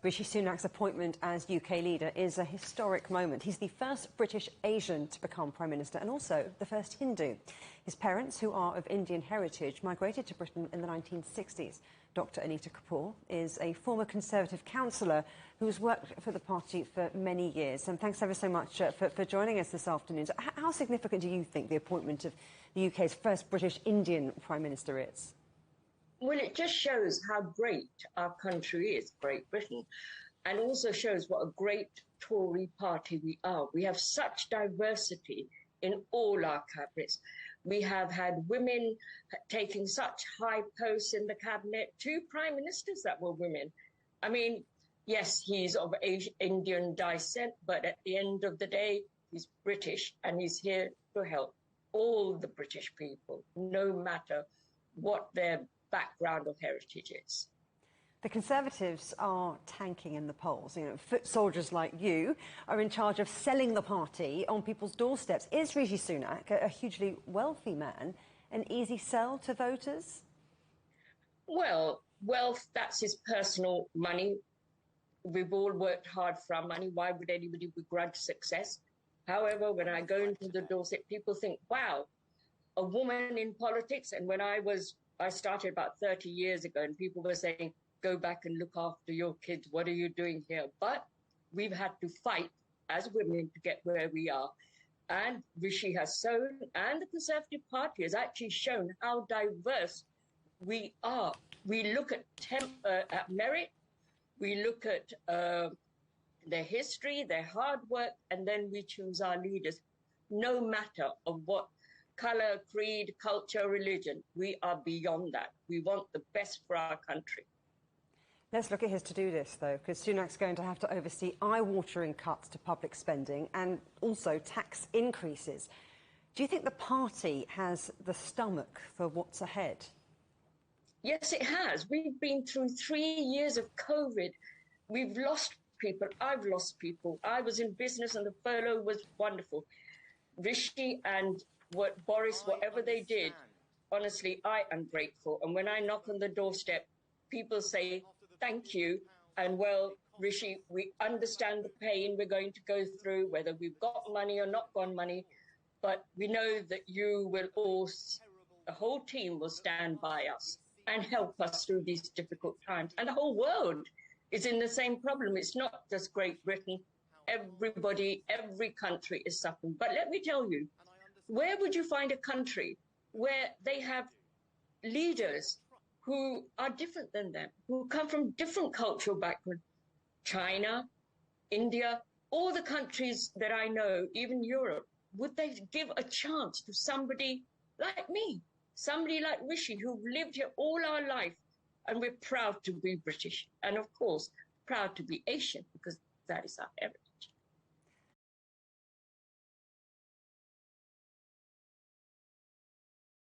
Rishi Sunak's appointment as UK leader is a historic moment. He's the first British Asian to become Prime Minister and also the first Hindu. His parents, who are of Indian heritage, migrated to Britain in the 1960s. Dr. Anita Kapoor is a former Conservative councillor who has worked for the party for many years. And thanks ever so much for joining us this afternoon. So how significant do you think the appointment of the UK's first British Indian Prime Minister is? Well, it just shows how great our country is, Great Britain, and also shows what a great Tory party we are. We have such diversity in all our cabinets. We have had women taking such high posts in the cabinet, 2 prime ministers that were women. I mean, yes, he's of Indian descent, but at the end of the day, he's British and he's here to help all the British people, no matter what their background or heritage is. The Conservatives are tanking in the polls. You know, foot soldiers like you are in charge of selling the party on people's doorsteps. Is Rishi Sunak, a hugely wealthy man, an easy sell to voters? Well, wealth, that's his personal money. We've all worked hard for our money. Why would anybody begrudge success? However, when I go into the doorstep, people think, wow, a woman in politics. And when I started about 30 years ago, and people were saying, go back and look after your kids. What are you doing here? But we've had to fight as women to get where we are. And Rishi has shown, and the Conservative Party has actually shown how diverse we are. We look at merit, we look at their history, their hard work, and then we choose our leaders, no matter of what colour, creed, culture, religion. We are beyond that. We want the best for our country. Let's look at his to-do list, though, because Sunak's going to have to oversee eye-watering cuts to public spending and also tax increases. Do you think the party has the stomach for what's ahead? Yes, it has. We've been through 3 years of COVID. We've lost people. I've lost people. I was in business and the furlough was wonderful. Rishi and Boris, whatever they did, honestly, I am grateful. And when I knock on the doorstep, people say, thank you. And well, Rishi, we understand the pain we're going to go through, whether we've got money or not got money. But we know that you will all, the whole team will stand by us and help us through these difficult times. And the whole world is in the same problem. It's not just Great Britain. Everybody, every country is suffering. But let me tell you, where would you find a country where they have leaders who are different than them, who come from different cultural backgrounds? China, India, all the countries that I know, even Europe, would they give a chance to somebody like me, somebody like Rishi, who've lived here all our life, and we're proud to be British, and of course, proud to be Asian, because that is our heritage.